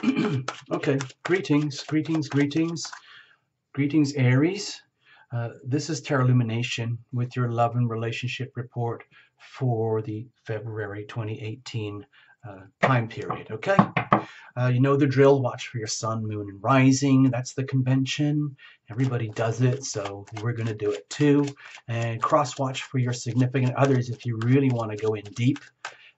Okay, greetings, greetings, greetings, greetings, Aries. This is Tarot Lumination with your love and relationship report for the February 2018 time period. Okay, you know the drill. Watch for your sun, moon, and rising. That's the convention. Everybody does it, so we're going to do it too. And cross watch for your significant others if you really want to go in deep.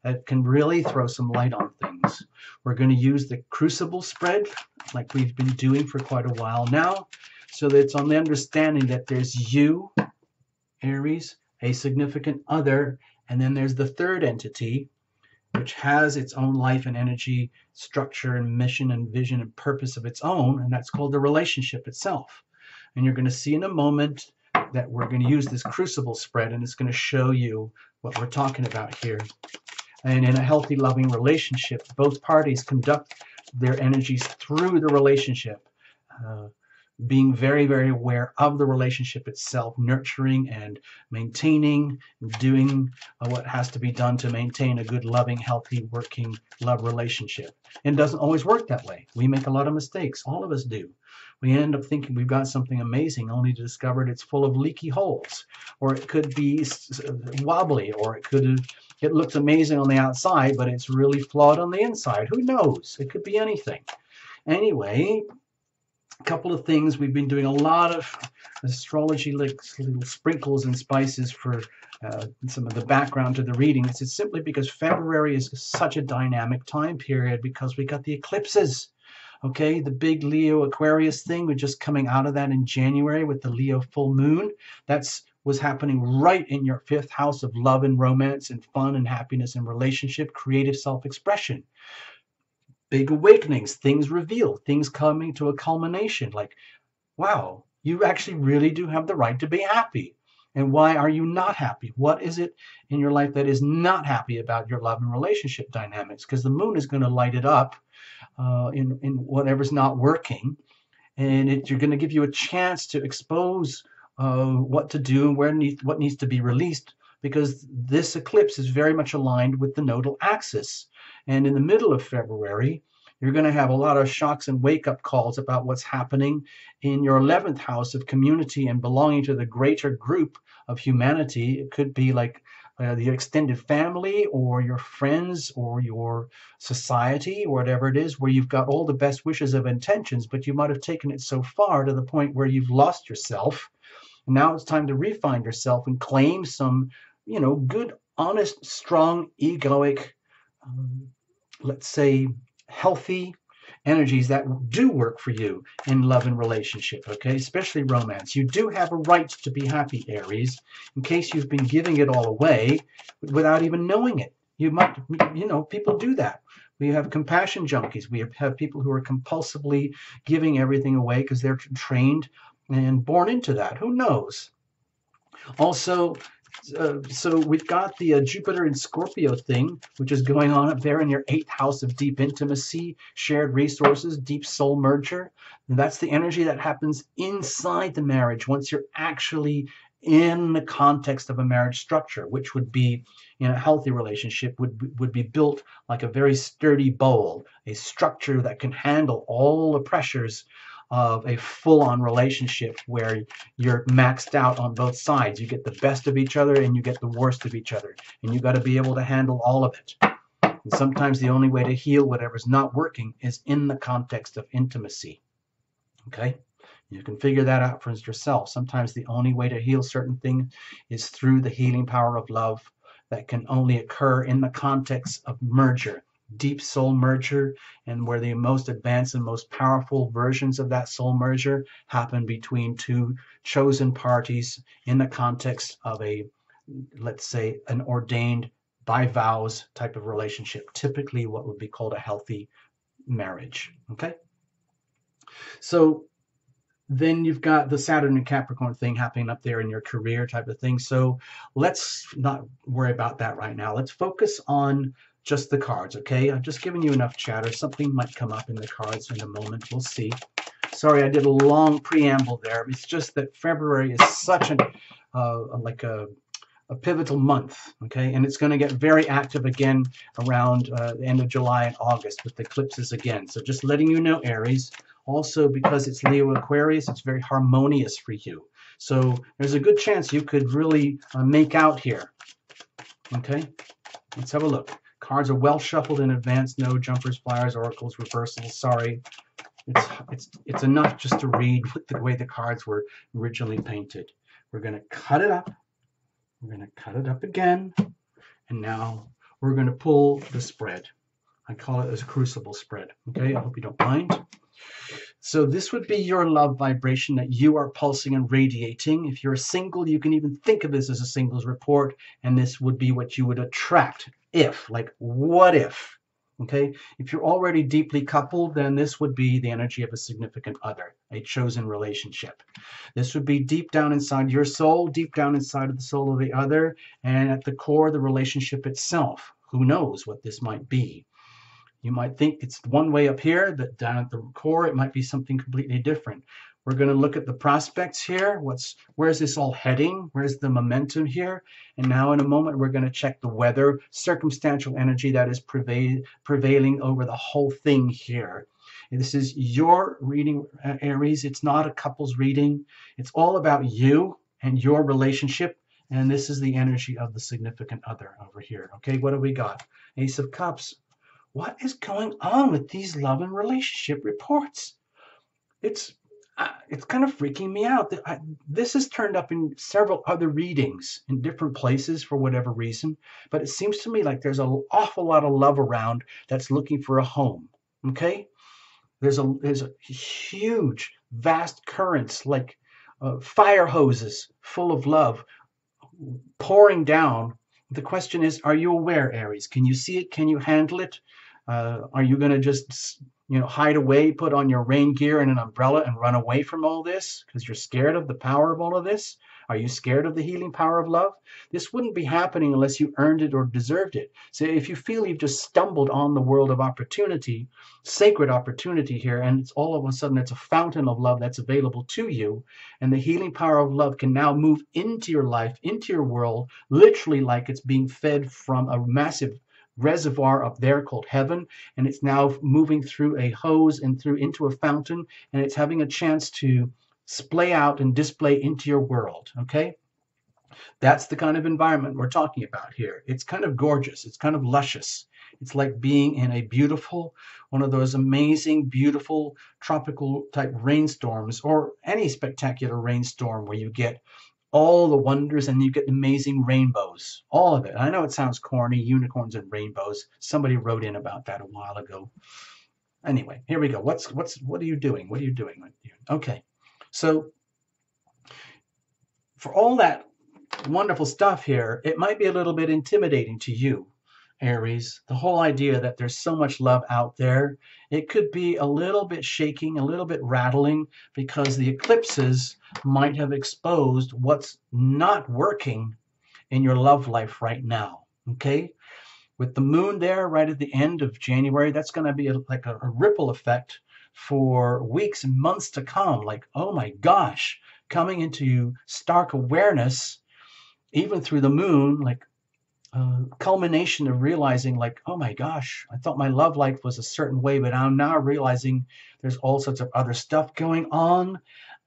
That can really throw some light on things. We're going to use the crucible spread like we've been doing for quite a while now, so that it's on the understanding that there's you, Aries, a significant other, and then there's the third entity, which has its own life and energy, structure and mission and vision and purpose of its own, and that's called the relationship itself. And you're going to see in a moment that we're going to use this crucible spread, and it's going to show you what we're talking about here. And in a healthy, loving relationship, both parties conduct their energies through the relationship, being very, very aware of the relationship itself, nurturing and maintaining, doing what has to be done to maintain a good, loving, healthy, working love relationship. And it doesn't always work that way. We make a lot of mistakes. All of us do. We end up thinking we've got something amazing only to discover it's full of leaky holes, or it could be wobbly, or it looks amazing on the outside, but it's really flawed on the inside. Who knows? It could be anything. Anyway, a couple of things. We've been doing a lot of astrology, like little sprinkles and spices for some of the background to the reading. It's simply because February is such a dynamic time period because we got the eclipses. Okay, the big Leo Aquarius thing, we're just coming out of that in January with the Leo full moon. That's was happening right in your fifth house of love and romance and fun and happiness and relationship, creative self-expression. Big awakenings, things revealed, things coming to a culmination. Like, wow, you actually really do have the right to be happy. And why are you not happy? What is it in your life that is not happy about your love and relationship dynamics? Because the moon is going to light it up in whatever's not working. And you're going to give you a chance to expose what to do and what needs to be released, because this eclipse is very much aligned with the nodal axis. And in the middle of February, you're going to have a lot of shocks and wake-up calls about what's happening in your 11th house of community and belonging to the greater group of humanity. It could be like your extended family or your friends or your society or whatever it is, where you've got all the best wishes of intentions, but you might have taken it so far to the point where you've lost yourself. And now it's time to refine yourself and claim some, good, honest, strong, egoic, let's say, healthy energies that do work for you in love and relationship, okay? Especially romance. You do have a right to be happy, Aries, in case you've been giving it all away without even knowing it. You might, people do that. We have compassion junkies. We have people who are compulsively giving everything away because they're trained and born into that. Who knows? Also, so we've got the Jupiter and Scorpio thing, which is going on up there in your 8th house of deep intimacy, shared resources, deep soul merger. And that's the energy that happens inside the marriage once you're actually in the context of a marriage structure, which would be, in a healthy relationship, would be built like a very sturdy bowl, a structure that can handle all the pressures of a full-on relationship where you're maxed out on both sides. You get the best of each other and you get the worst of each other, and you got to be able to handle all of it. And sometimes the only way to heal whatever's not working is in the context of intimacy. Okay? You can figure that out for yourself. Sometimes the only way to heal certain things is through the healing power of love that can only occur in the context of merger, deep soul merger, and where the most advanced and most powerful versions of that soul merger happen between two chosen parties in the context of a, let's say, an ordained by vows type of relationship, typically what would be called a healthy marriage. Okay? So then you've got the Saturn and Capricorn thing happening up there in your career type of thing. So let's not worry about that right now. Let's focus on just the cards, okay? I've just given you enough chatter. Something might come up in the cards in a moment. We'll see. Sorry, I did a long preamble there. It's just that February is such an a pivotal month, okay? And it's going to get very active again around the end of July and August with eclipses again. So just letting you know, Aries. Also, because it's Leo Aquarius, it's very harmonious for you. So there's a good chance you could really make out here, okay? Let's have a look. Cards are well shuffled in advance. No jumpers, flyers, oracles, reversals. Sorry. It's enough just to read the way the cards were originally painted. We're going to cut it up. We're going to cut it up again. And now we're going to pull the spread. I call it as a crucible spread. Okay, I hope you don't mind. So this would be your love vibration that you are pulsing and radiating. If you're single, you can even think of this as a singles report, and this would be what you would attract if, like, what if? Okay, if you're already deeply coupled, then this would be the energy of a significant other, a chosen relationship. This would be deep down inside your soul, deep down inside of the soul of the other, and at the core, the relationship itself. Who knows what this might be? You might think it's one way up here, but down at the core, it might be something completely different. We're going to look at the prospects here. Where's this all heading? Where's the momentum here? And now in a moment, we're going to check the weather, circumstantial energy that is prevailing over the whole thing here. And this is your reading, Aries. It's not a couple's reading. It's all about you and your relationship. And this is the energy of the significant other over here. Okay, what do we got? Ace of Cups. What is going on with these love and relationship reports? It's kind of freaking me out. This has turned up in several other readings in different places for whatever reason, but it seems to me like there's an awful lot of love around that's looking for a home. Okay, there's a huge, vast currents like fire hoses full of love pouring down. The question is, are you aware, Aries? Can you see it? Can you handle it? Are you going to just, hide away, put on your rain gear and an umbrella and run away from all this because you're scared of the power of all of this? Are you scared of the healing power of love? This wouldn't be happening unless you earned it or deserved it. So if you feel you've just stumbled on the world of opportunity, sacred opportunity here, and it's all of a sudden it's a fountain of love that's available to you, and the healing power of love can now move into your life, into your world, literally like it's being fed from a massive reservoir up there called heaven, and it's now moving through a hose and through into a fountain, and it's having a chance to splay out and display into your world. Okay, that's the kind of environment we're talking about here. It's kind of gorgeous, it's kind of luscious. It's like being in a beautiful, one of those amazing, beautiful tropical type rainstorms, or any spectacular rainstorm where you get all the wonders and you get amazing rainbows, all of it. I know it sounds corny, unicorns and rainbows. Somebody wrote in about that a while ago. Anyway, here we go. What are you doing? What are you doing? Okay, so for all that wonderful stuff here, it might be a little bit intimidating to you, Aries. The whole idea that there's so much love out there, it could be a little bit shaking, a little bit rattling, because the eclipses might have exposed what's not working in your love life right now. Okay, with the moon there right at the end of January, that's going to be like a ripple effect for weeks and months to come. Like, oh my gosh, coming into stark awareness, even through the moon, like culmination of realizing, like, oh my gosh, I thought my love life was a certain way, but I'm now realizing there's all sorts of other stuff going on.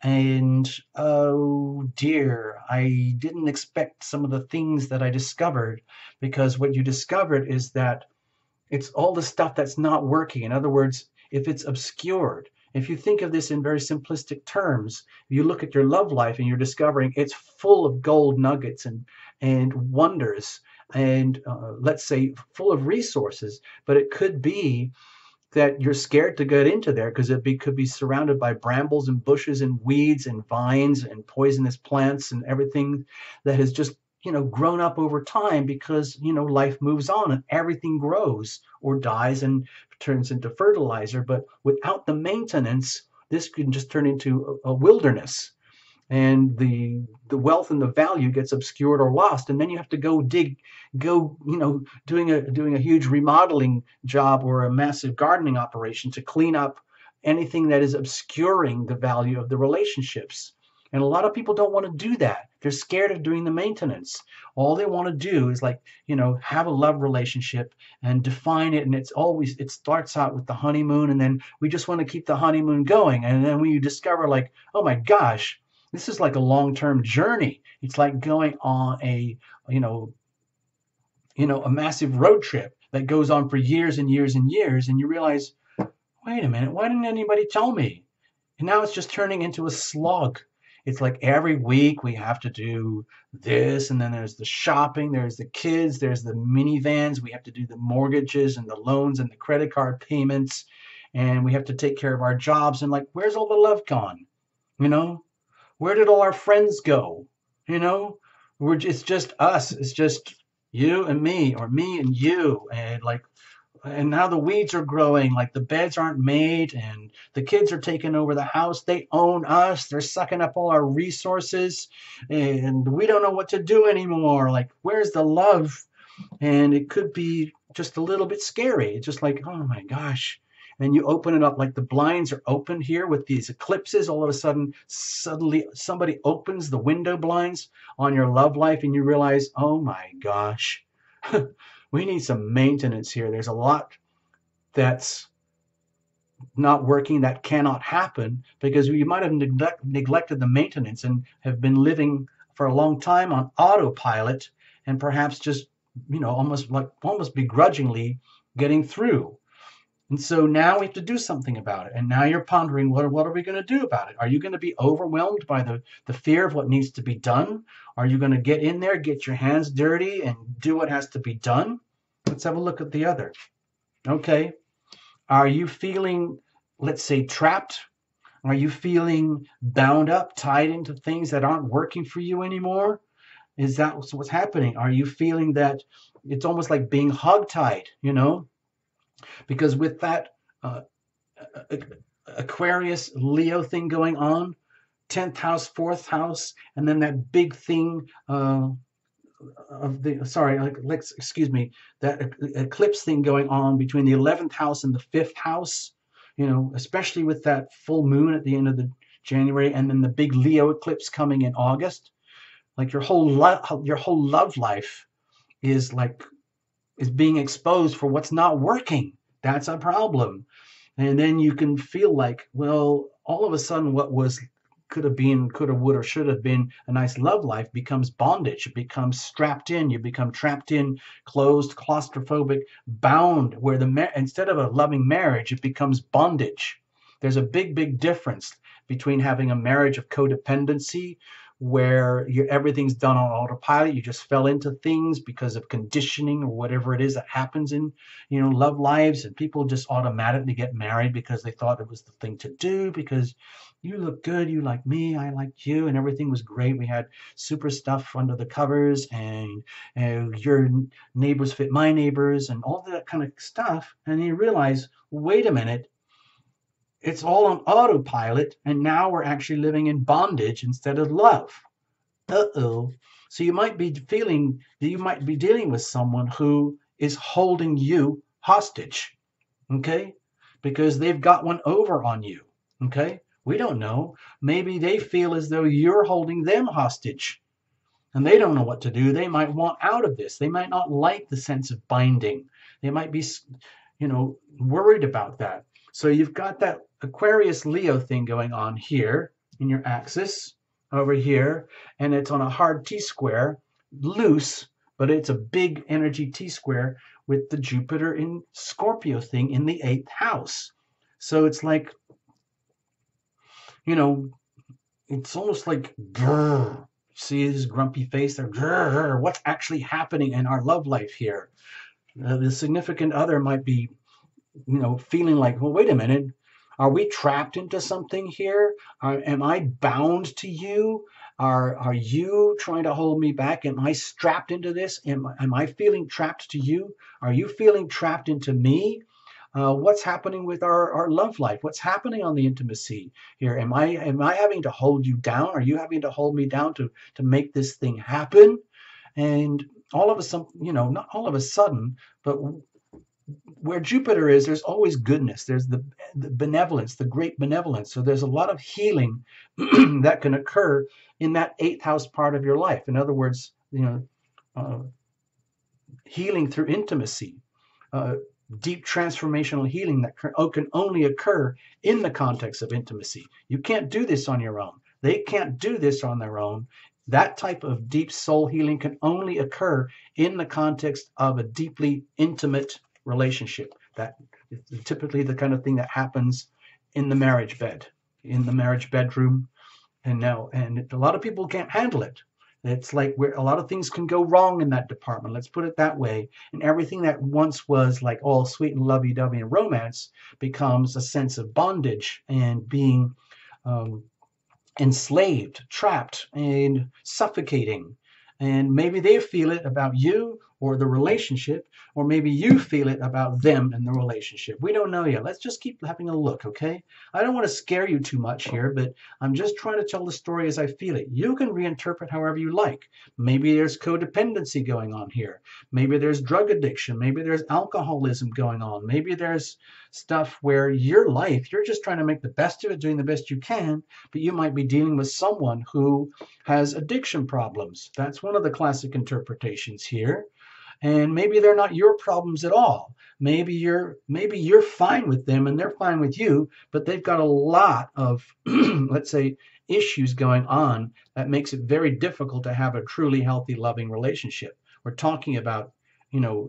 And oh dear, I didn't expect some of the things that I discovered, because what you discovered is that it's all the stuff that's not working. In other words, if it's obscured, if you think of this in very simplistic terms, you look at your love life and you're discovering it's full of gold nuggets and wonders, and let's say full of resources, but it could be that you're scared to get into there because could be surrounded by brambles and bushes and weeds and vines and poisonous plants and everything that has just grown up over time, because life moves on and everything grows or dies and turns into fertilizer. But without the maintenance, this can just turn into a wilderness, and the wealth and the value gets obscured or lost, and then you have to go doing a huge remodeling job or a massive gardening operation to clean up anything that is obscuring the value of the relationships. And a lot of people don't want to do that. They're scared of doing the maintenance. All they want to do is, like, have a love relationship and define it. And it starts out with the honeymoon, and then we just want to keep the honeymoon going. And then when you discover, like, oh my gosh, this is like a long-term journey. It's like going on you know, a massive road trip that goes on for years and years and years. And you realize, wait a minute, why didn't anybody tell me? And now it's just turning into a slog. It's like every week we have to do this, and then there's the shopping, there's the kids, there's the minivans, we have to do the mortgages and the loans and the credit card payments, and we have to take care of our jobs. And like, where's all the love gone? Where did all our friends go? It's just us. It's just you and me, or me and you, and now the weeds are growing, like the beds aren't made, and the kids are taking over the house. They own us. They're sucking up all our resources, and we don't know what to do anymore. Like, where's the love? And it could be just a little bit scary. It's just like, oh my gosh. And you open it up, like the blinds are open here with these eclipses. All of a sudden, suddenly somebody opens the window blinds on your love life, and you realize, oh my gosh, we need some maintenance here. There's a lot that's not working, that cannot happen, because you might have neglected the maintenance and have been living for a long time on autopilot, and perhaps just almost begrudgingly getting through. And so now we have to do something about it. And now you're pondering, what are we going to do about it? Are you going to be overwhelmed by the fear of what needs to be done? Are you going to get in there, get your hands dirty, and do what has to be done? Let's have a look at the other. Okay. Are you feeling, let's say, trapped? Are you feeling bound up, tied into things that aren't working for you anymore? Is that what's happening? Are you feeling that it's almost like being hogtied, Because with that Aquarius Leo thing going on, 10th house, 4th house, and then that big thing that eclipse thing going on between the 11th house and the 5th house, especially with that full moon at the end of the January, and then the big Leo eclipse coming in August. Like your whole love life is being exposed for what's not working. That's a problem. And then you can feel like, well, all of a sudden what could have, would, or should have been a nice love life becomes bondage. It becomes strapped in. You become trapped in, closed, claustrophobic, bound, where instead of a loving marriage, it becomes bondage. There's a big, big difference between having a marriage of codependency, where everything's done on autopilot. You just fell into things because of conditioning or whatever it is that happens in, love lives, and people just automatically get married because they thought it was the thing to do, because you look good, you like me, I like you, and everything was great. We had super stuff under the covers, and your neighbors fit my neighbors, and all that kind of stuff. And you realize, wait a minute, it's all on autopilot, and now we're actually living in bondage instead of love. Uh-oh. So you might be feeling that you might be dealing with someone who is holding you hostage, okay? Because they've got one over on you, okay? We don't know. Maybe they feel as though you're holding them hostage, and they don't know what to do. They might want out of this. They might not like the sense of binding. They might be, worried about that. So you've got that Aquarius Leo thing going on here in your axis over here, and it's on a hard T-square, loose, but it's a big energy T-square with the Jupiter in Scorpio thing in the 8th house. So it's like, it's almost like, grrr. See his grumpy face there? Grrr. What's actually happening in our love life here? The significant other might be feeling like, well, wait a minute, are we trapped into something here? Am I bound to you? Are you trying to hold me back? Am I strapped into this? Am I feeling trapped to you? Are you feeling trapped into me? What's happening with our love life? What's happening on the intimacy here? Am I having to hold you down? Are you having to hold me down to make this thing happen? And all of a sudden, not all of a sudden, but where Jupiter is, there's always goodness. There's the benevolence, the great benevolence. So there's a lot of healing that can occur in that eighth house part of your life. In other words, uh, healing through intimacy, uh, deep transformational healing that can only occur in the context of intimacy. You can't do this on your own. They can't do this on their own. That type of deep soul healing can only occur in the context of a deeply intimate relationship. That is typically the kind of thing that happens in the marriage bed, in the marriage bedroom. And a lot of people can't handle it. It's like where a lot of things can go wrong in that department. Let's put it that way. And everything that once was like all sweet and lovey-dovey and romance becomes a sense of bondage and being um, enslaved, trapped, and suffocating. And maybe they feel it about you or the relationship, or maybe you feel it about them and the relationship. We don't know yet. Let's just keep having a look, okay? I don't want to scare you too much here, but I'm just trying to tell the story as I feel it. You can reinterpret however you like. Maybe there's codependency going on here. Maybe there's drug addiction. Maybe there's alcoholism going on. Maybe there's stuff where your life, you're just trying to make the best of it, doing the best you can, but you might be dealing with someone who has addiction problems. That's one of the classic interpretations here. And maybe they're not your problems at all. Maybe you're fine with them and they're fine with you, but they've got a lot of let's say issues going on that makes it very difficult to have a truly healthy, loving relationship. We're talking about,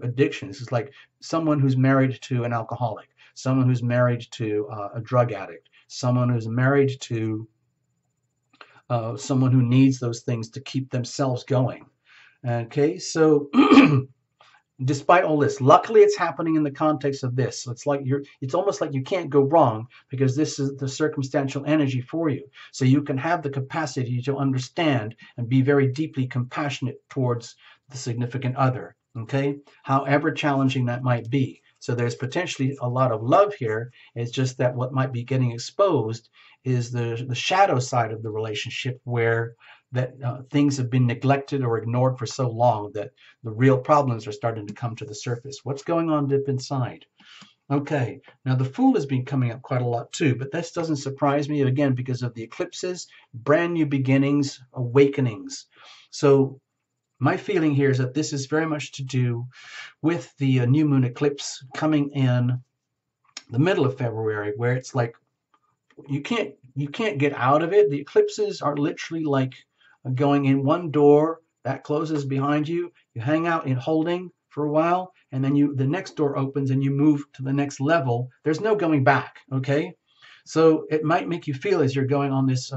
addictions. It's like someone who's married to an alcoholic, someone who's married to a drug addict, someone who's married to someone who needs those things to keep themselves going. Okay, so despite all this, luckily it's happening in the context of this. So it's almost like you can't go wrong because this is the circumstantial energy for you. So you can have the capacity to understand and be very deeply compassionate towards the significant other, okay? However challenging that might be. So there's potentially a lot of love here. It's just that what might be getting exposed is the shadow side of the relationship where things have been neglected or ignored for so long that the real problems are starting to come to the surface. What's going on deep inside? Okay, now the Fool has been coming up quite a lot too, but this doesn't surprise me, again, because of the eclipses, brand new beginnings, awakenings. So my feeling here is that this is very much to do with the new moon eclipse coming in the middle of February, where it's like you can't get out of it. The eclipses are literally like going in one door that closes behind you. You hang out in holding for a while, and then the next door opens and you move to the next level. There's no going back, okay? So it might make you feel as you're going on this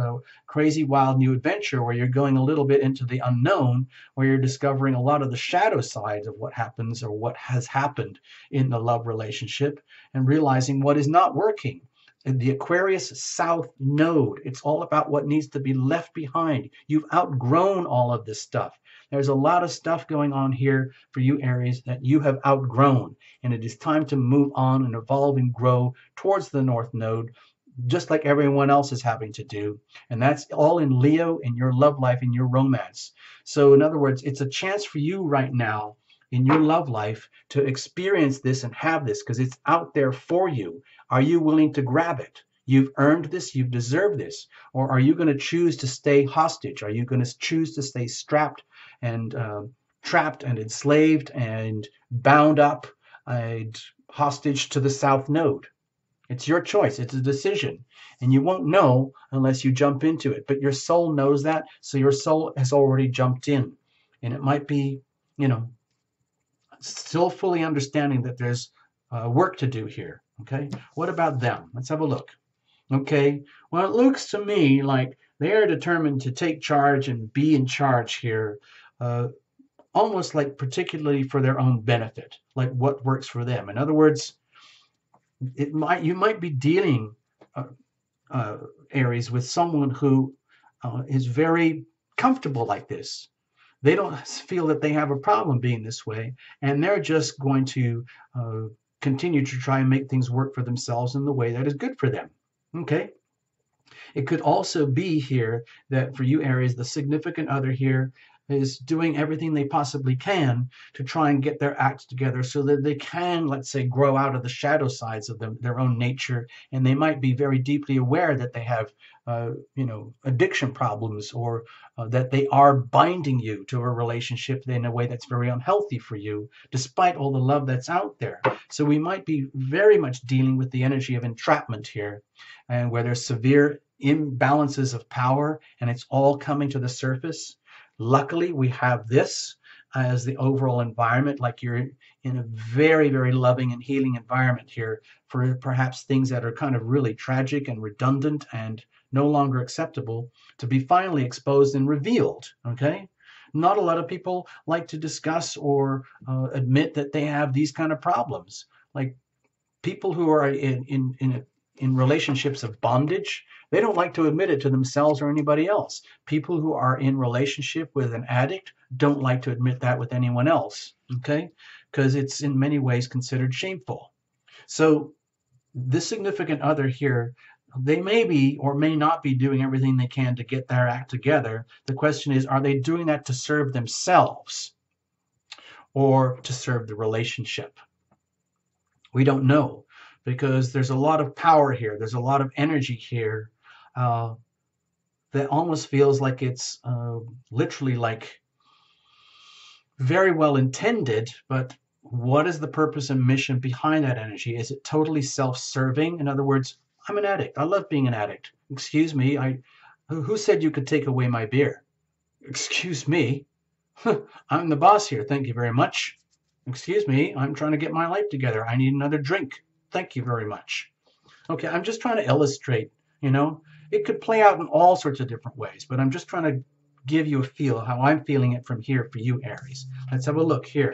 crazy, wild new adventure where you're going a little bit into the unknown, where you're discovering a lot of the shadow sides of what happens or what has happened in the love relationship and realizing what is not working. The Aquarius South Node, it's all about what needs to be left behind. You've outgrown all of this stuff. There's a lot of stuff going on here for you, Aries, that you have outgrown. And it is time to move on and evolve and grow towards the North Node, just like everyone else is having to do. And that's all in Leo, in your love life, in your romance. So in other words, it's a chance for you right now in your love life to experience this and have this because it's out there for you. Are you willing to grab it? You've earned this, you've deserved this. Or are you going to choose to stay hostage? Are you going to choose to stay strapped and trapped and enslaved and bound up and hostage to the South Node? It's your choice. It's a decision. And you won't know unless you jump into it. But your soul knows that, so your soul has already jumped in. And it might be, still fully understanding that there's work to do here. Okay, what about them? Let's have a look. Okay, well, it looks to me like they are determined to take charge and be in charge here, almost like particularly for their own benefit, like what works for them. In other words, you might be dealing, Aries, with someone who is very comfortable like this. They don't feel that they have a problem being this way, and they're just going to continue to try and make things work for themselves in the way that is good for them. Okay. It could also be here that for you, Aries, the significant other here is doing everything they possibly can to try and get their acts together so that they can, let's say, grow out of the shadow sides of their own nature. And they might be very deeply aware that they have, addiction problems, or that they are binding you to a relationship in a way that's very unhealthy for you, despite all the love that's out there. So we might be very much dealing with the energy of entrapment here, and where there's severe imbalances of power, and it's all coming to the surface. Luckily, we have this as the overall environment, like you're in a very, very loving and healing environment here for perhaps things that are kind of really tragic and redundant and no longer acceptable to be finally exposed and revealed. Okay. Not a lot of people like to discuss or admit that they have these kind of problems. Like people who are in relationships of bondage, they don't like to admit it to themselves or anybody else. People who are in relationship with an addict don't like to admit that with anyone else, okay? Because it's in many ways considered shameful. So this significant other here, they may be or may not be doing everything they can to get their act together. The question is, are they doing that to serve themselves or to serve the relationship? We don't know, because there's a lot of power here. There's a lot of energy here that almost feels like it's literally like very well intended, but what is the purpose and mission behind that energy? Is it totally self-serving? In other words, I'm an addict. I love being an addict. Excuse me, who said you could take away my beer? Excuse me. I'm the boss here. Thank you very much. Excuse me, I'm trying to get my life together. I need another drink. Thank you very much. Okay, I'm just trying to illustrate, it could play out in all sorts of different ways, but I'm just trying to give you a feel how I'm feeling it from here for you, Aries. Let's have a look here.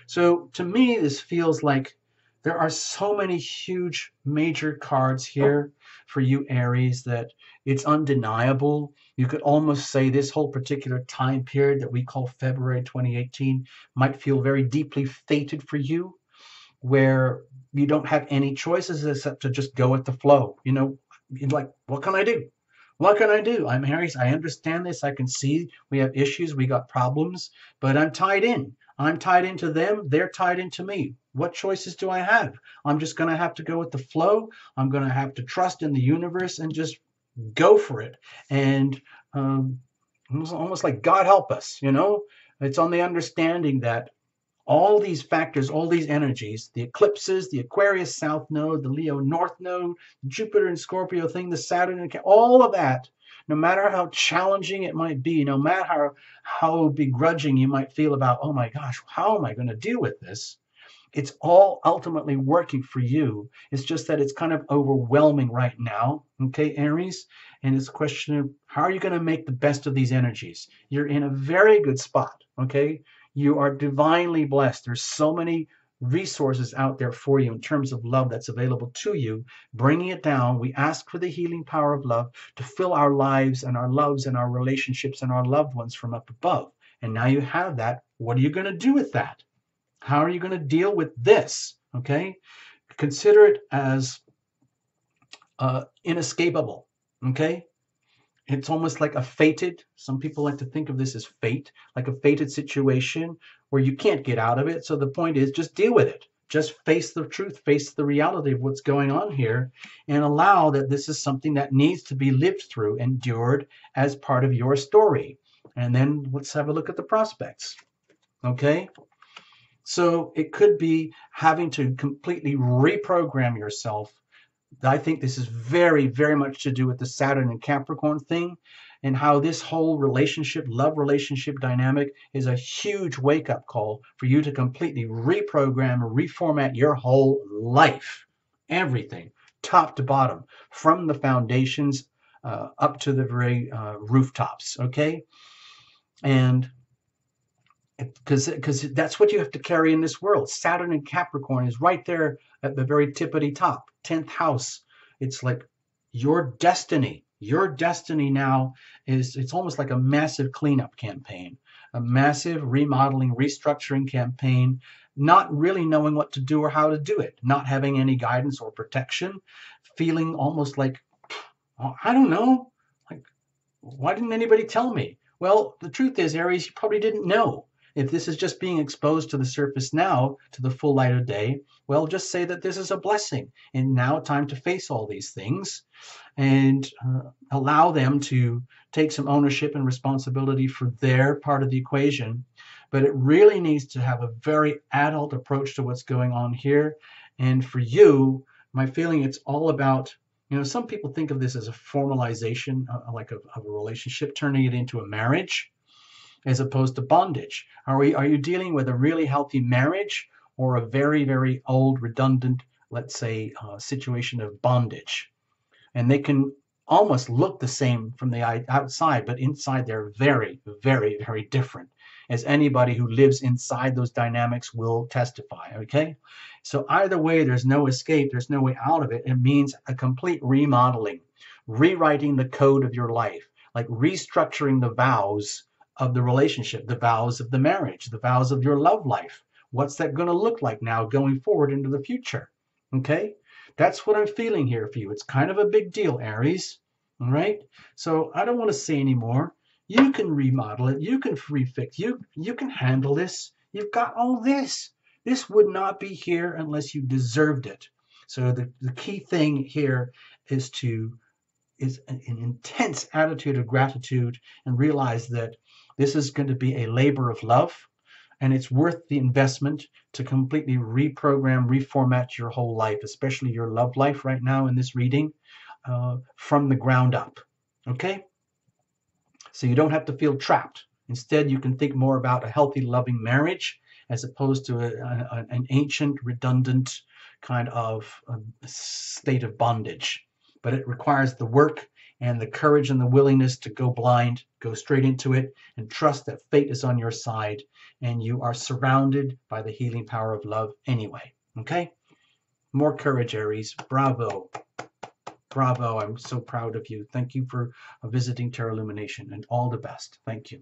So to me, this feels like there are so many huge major cards here for you, Aries, that it's undeniable. You could almost say this whole particular time period that we call February 2018 might feel very deeply fated for you, where you don't have any choices except to just go with the flow. You're like, what can I do? What can I do? I'm Aries. I understand this. I can see we have issues. We got problems, but I'm tied in. I'm tied into them. They're tied into me. What choices do I have? I'm just going to have to go with the flow. I'm going to have to trust in the universe and just go for it. And it's almost like God help us, It's on the understanding that all these factors, all these energies, the eclipses, the Aquarius South Node, the Leo North Node, Jupiter and Scorpio thing, the Saturn, and all of that, no matter how challenging it might be, no matter how begrudging you might feel about, oh my gosh, how am I going to deal with this? It's all ultimately working for you. It's just that it's kind of overwhelming right now, okay, Aries? And it's a question of how are you going to make the best of these energies? You're in a very good spot, okay? You are divinely blessed. There's so many resources out there for you in terms of love that's available to you. Bringing it down, we ask for the healing power of love to fill our lives and our loves and our relationships and our loved ones from up above. And now you have that. What are you going to do with that? How are you going to deal with this? Okay? Consider it as inescapable. Okay? It's almost like a fated, some people like to think of this as fate, like a fated situation where you can't get out of it. So the point is just deal with it. Just face the truth, face the reality of what's going on here, and allow that this is something that needs to be lived through, endured as part of your story. And then let's have a look at the prospects. Okay? So it could be having to completely reprogram yourself. I think this is very, very much to do with the Saturn and Capricorn thing, and how this whole relationship, love relationship dynamic is a huge wake-up call for you to completely reprogram or reformat your whole life. Everything, top to bottom, from the foundations up to the very rooftops, okay? And because that's what you have to carry in this world. Saturn and Capricorn is right there at the very tippity top, 10th house. It's like your destiny. Your destiny now is, it's almost like a massive cleanup campaign, a massive remodeling, restructuring campaign, not really knowing what to do or how to do it, not having any guidance or protection, feeling almost like, I don't know, like, why didn't anybody tell me? Well, the truth is, Aries, you probably didn't know. If this is just being exposed to the surface now, to the full light of day, well, just say that this is a blessing. And now time to face all these things and allow them to take some ownership and responsibility for their part of the equation. But it really needs to have a very adult approach to what's going on here. And for you, my feeling it's all about, some people think of this as a formalization, like of a relationship, turning it into a marriage as opposed to bondage. Are you dealing with a really healthy marriage or a very, very old, redundant, let's say, situation of bondage? And they can almost look the same from the outside, but inside they're very, very, very different, as anybody who lives inside those dynamics will testify, okay? So either way, there's no escape, there's no way out of it. It means a complete remodeling, rewriting the code of your life, like restructuring the vows of the relationship, the vows of the marriage, the vows of your love life. What's that going to look like now going forward into the future? Okay? That's what I'm feeling here for you. It's kind of a big deal, Aries. All right? So I don't want to say any more. You can remodel it. You can refix. You can handle this. You've got all this. This would not be here unless you deserved it. So the key thing here is an intense attitude of gratitude and realize that this is going to be a labor of love, and it's worth the investment to completely reprogram, reformat your whole life, especially your love life right now in this reading, from the ground up. Okay? So you don't have to feel trapped. Instead, you can think more about a healthy, loving marriage as opposed to an ancient, redundant kind of state of bondage. But it requires the work and the courage and the willingness to go blind, go straight into it, and trust that fate is on your side and you are surrounded by the healing power of love anyway. Okay? More courage, Aries. Bravo. Bravo. I'm so proud of you. Thank you for visiting Terra Illumination, and all the best. Thank you.